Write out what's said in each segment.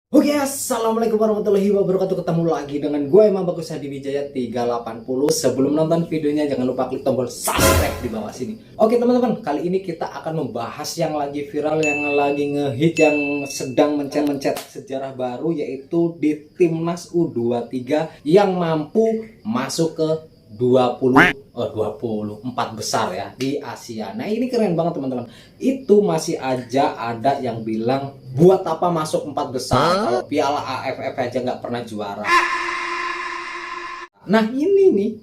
Oke, assalamualaikum warahmatullahi wabarakatuh. Ketemu lagi dengan gue Imam Bagus Hadi Wijaya 380. Sebelum nonton videonya jangan lupa klik tombol subscribe di bawah sini. Oke teman-teman, kali ini kita akan membahas yang lagi viral, yang lagi ngehit, yang sedang mencetak sejarah baru, yaitu di Timnas U23 yang mampu masuk ke 24 besar ya di Asia. Nah ini keren banget teman-teman. Itu masih aja ada yang bilang, buat apa masuk 4 besar kalau Piala AFF aja nggak pernah juara. Nah ini nih,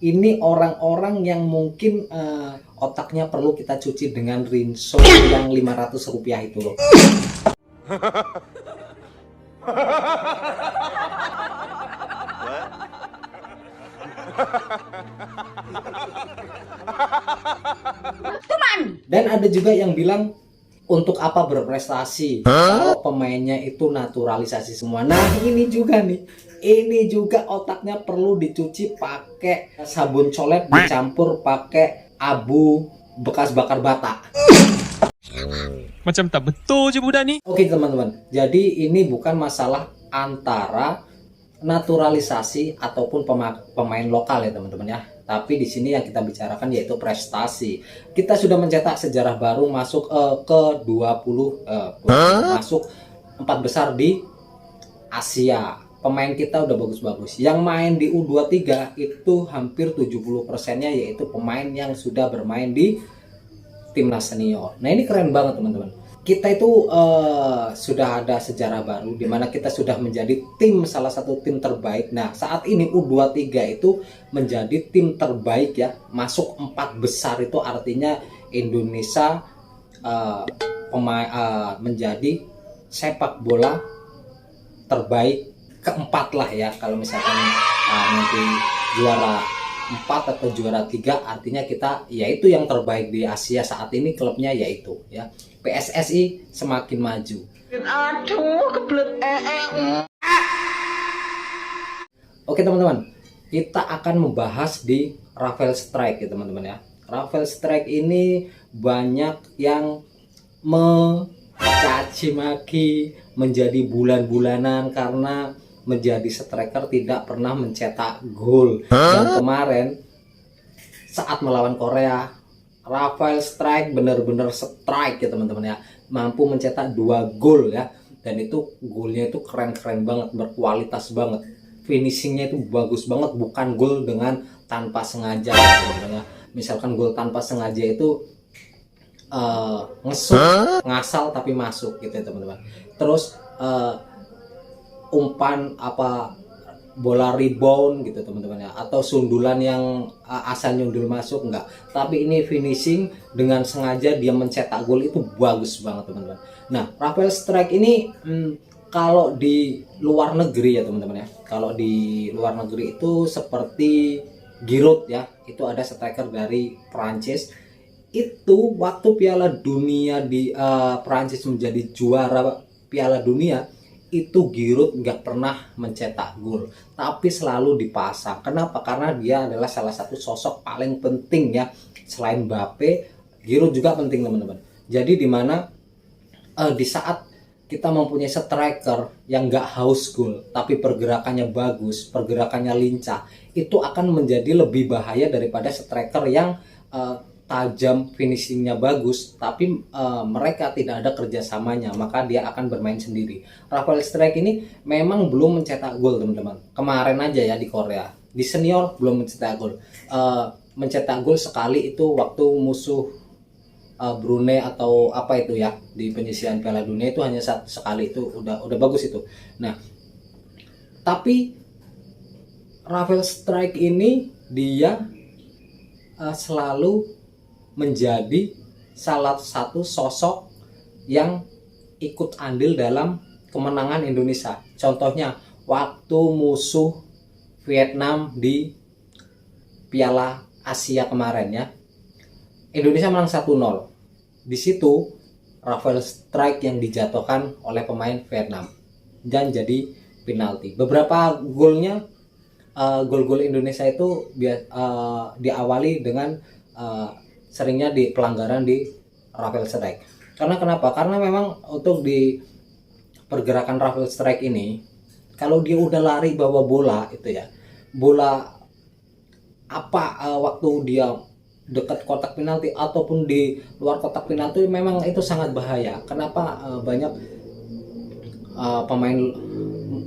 ini orang-orang yang mungkin otaknya perlu kita cuci dengan rinso yang 500 rupiah itu loh. Dan ada juga yang bilang, untuk apa berprestasi kalau pemainnya itu naturalisasi semua. Nah ini juga nih, ini juga otaknya perlu dicuci pakai sabun colet dicampur pakai abu bekas bakar bata. Macam tak betul je budak ni. Oke teman-teman, jadi ini bukan masalah antara naturalisasi ataupun pemain lokal ya teman-teman ya. Tapi di sini yang kita bicarakan yaitu prestasi. Kita sudah mencetak sejarah baru masuk ke 20 masuk 4 besar di Asia. Pemain kita udah bagus-bagus. Yang main di U23 itu hampir 70%-nya yaitu pemain yang sudah bermain di timnas senior. Nah ini keren banget teman-teman. Kita itu sudah ada sejarah baru di mana kita sudah menjadi tim, salah satu tim terbaik. Nah saat ini U23 itu menjadi tim terbaik ya, masuk 4 besar. Itu artinya Indonesia menjadi sepak bola terbaik keempat lah ya. Kalau misalkan nanti juara 4 atau juara 3, artinya kita yaitu yang terbaik di Asia saat ini, klubnya yaitu ya PSSI semakin maju. Aduh, kebelet. Oke teman-teman, kita akan membahas di Rafael Strike ya teman-teman ya. Rafael Strike ini banyak yang mencaci maki, menjadi bulan-bulanan karena menjadi striker tidak pernah mencetak gol. Dan kemarin saat melawan Korea, Rafael Strike benar-benar strike ya teman-teman ya, mampu mencetak 2 gol ya. Dan itu golnya itu keren-keren banget, berkualitas banget, finishingnya itu bagus banget, bukan gol dengan tanpa sengaja ya teman-teman ya. Misalkan gol tanpa sengaja itu ngasal tapi masuk gitu ya teman-teman. Terus umpan bola rebound gitu teman-teman ya, atau sundulan yang asal nyundul masuk, enggak, tapi ini finishing dengan sengaja dia mencetak gol, itu bagus banget teman-teman. Nah Rafael Strike ini kalau di luar negeri ya teman-teman ya, kalau di luar negeri itu seperti Giroud ya, itu ada striker dari Prancis. Itu waktu Piala Dunia di Prancis menjadi juara Piala Dunia, itu Giroud nggak pernah mencetak gol, tapi selalu dipasang. Kenapa? Karena dia adalah salah satu sosok paling penting ya, selain Mbappe, Giroud juga penting teman-teman. Jadi dimana di saat kita mempunyai striker yang nggak haus gol, tapi pergerakannya bagus, pergerakannya lincah, itu akan menjadi lebih bahaya daripada striker yang tajam, finishingnya bagus, tapi mereka tidak ada kerjasamanya, maka dia akan bermain sendiri. Rafael Strike ini memang belum mencetak gol teman-teman. Kemarin aja ya di Korea, di senior belum mencetak gol. Mencetak gol sekali itu waktu musuh Brunei atau apa itu ya, di penyisihan Piala Dunia, itu hanya sekali, itu udah bagus itu. Nah tapi Rafael Strike ini dia selalu menjadi salah satu sosok yang ikut andil dalam kemenangan Indonesia. Contohnya waktu musuh Vietnam di Piala Asia kemarin ya, Indonesia menang 1-0. Di situ Rafael Strike yang dijatuhkan oleh pemain Vietnam dan jadi penalti. Beberapa golnya, gol-gol Indonesia itu diawali dengan seringnya di pelanggaran di Rafael Strike. Karena kenapa? Karena memang untuk di pergerakan Rafael Strike ini, kalau dia udah lari bawa bola itu ya, bola waktu dia dekat kotak penalti ataupun di luar kotak penalti, memang itu sangat bahaya. Kenapa banyak pemain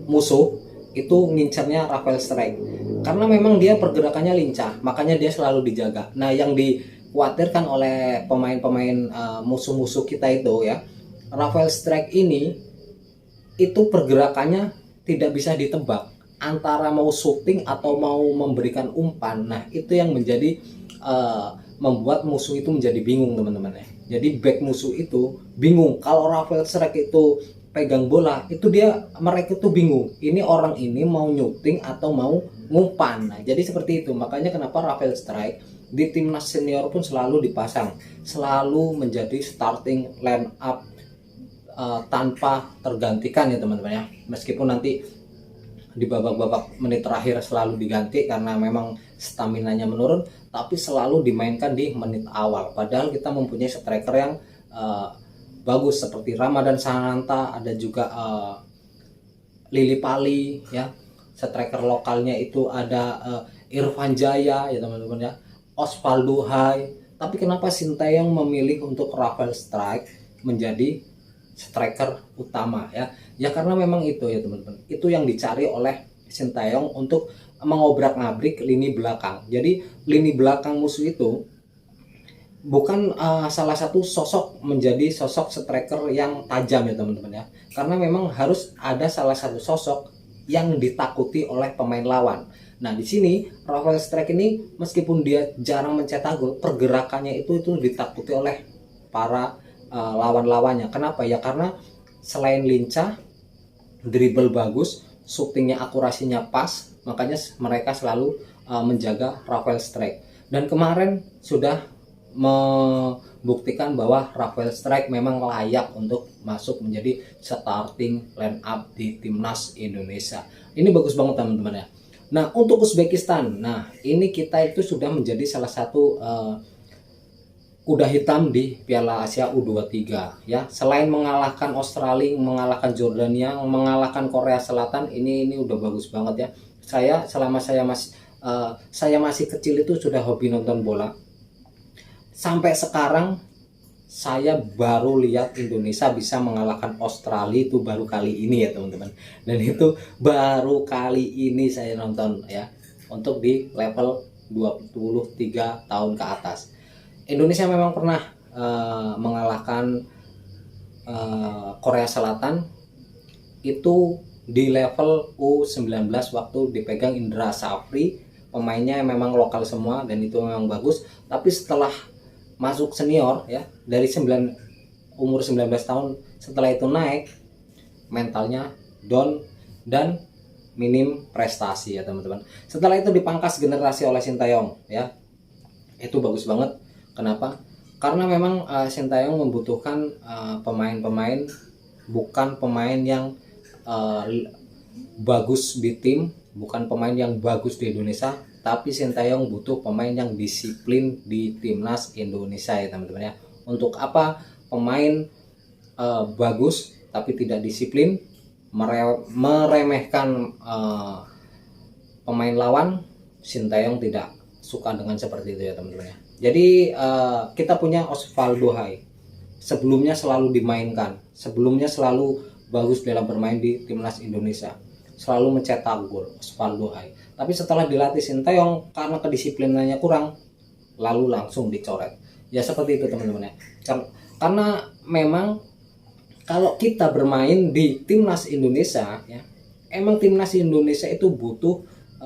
musuh itu ngincernya Rafael Strike? Karena memang dia pergerakannya lincah, makanya dia selalu dijaga. Nah, yang dikhawatirkan oleh pemain-pemain musuh-musuh kita itu ya, Rafael Strike ini itu pergerakannya tidak bisa ditebak antara mau shooting atau mau memberikan umpan. Nah, itu yang menjadi membuat musuh itu menjadi bingung, teman-teman ya. Jadi back musuh itu bingung kalau Rafael Strike itu pegang bola, itu mereka tuh bingung. Ini orang ini mau nyuting atau mau ngumpan. Nah, jadi seperti itu. Makanya kenapa Rafael Strike di timnas senior pun selalu dipasang, selalu menjadi starting line up tanpa tergantikan ya teman-teman ya. Meskipun nanti di babak-babak menit terakhir selalu diganti karena memang staminanya menurun, tapi selalu dimainkan di menit awal. Padahal kita mempunyai striker yang bagus seperti Ramadan Sananta, ada juga Lili Pali ya, striker lokalnya itu ada Irfan Jaya ya teman-teman ya, Osvaldo Hai. Tapi kenapa Sinteyong memilih untuk Rafael Strike menjadi striker utama ya? Ya karena memang itu ya teman-teman, itu yang dicari oleh Sinteyong untuk mengobrak-ngabrik lini belakang. Jadi lini belakang musuh itu bukan salah satu sosok menjadi sosok striker yang tajam ya teman-teman ya, karena memang harus ada salah satu sosok yang ditakuti oleh pemain lawan. Nah, di sini Rafael Strike ini meskipun dia jarang mencetak gol, pergerakannya itu ditakuti oleh para lawan-lawannya. Kenapa ya? Karena selain lincah, dribble bagus, shootingnya akurasinya pas, makanya mereka selalu menjaga Rafael Strike. Dan kemarin sudah membuktikan bahwa Rafael Strike memang layak untuk masuk menjadi starting line up di timnas Indonesia. Ini bagus banget teman-teman ya. Nah, untuk Uzbekistan, nah ini kita itu sudah menjadi salah satu kuda hitam di Piala Asia U23 ya. Selain mengalahkan Australia, mengalahkan Jordania, mengalahkan Korea Selatan, ini udah bagus banget ya. Selama saya masih kecil itu sudah hobi nonton bola. Sampai sekarang saya baru lihat Indonesia bisa mengalahkan Australia, itu baru kali ini ya teman-teman. Dan itu baru kali ini saya nonton ya, untuk di level 23 tahun ke atas. Indonesia memang pernah mengalahkan Korea Selatan itu di level U19 waktu dipegang Indra Safri. Pemainnya memang lokal semua dan itu memang bagus. Tapi setelah masuk senior ya, dari umur 19 tahun, setelah itu naik, mentalnya down dan minim prestasi ya teman-teman. Setelah itu dipangkas generasi oleh Sinteyong ya, itu bagus banget. Kenapa? Karena memang Sinteyong membutuhkan pemain-pemain, bukan pemain yang bagus di tim, bukan pemain yang bagus di Indonesia, tapi Sinteyong butuh pemain yang disiplin di timnas Indonesia ya teman-teman ya. Untuk apa pemain bagus tapi tidak disiplin, meremehkan pemain lawan? Sinteyong tidak suka dengan seperti itu ya teman-teman ya. Jadi kita punya Osvaldo Hai, sebelumnya selalu dimainkan, sebelumnya selalu bagus dalam bermain di timnas Indonesia, selalu mencetak gol Osvaldo Hai. Tapi setelah dilatih Sinteyong, karena kedisiplinannya kurang, lalu langsung dicoret. Ya seperti itu teman-teman ya. Karena memang kalau kita bermain di timnas Indonesia ya, emang timnas Indonesia itu butuh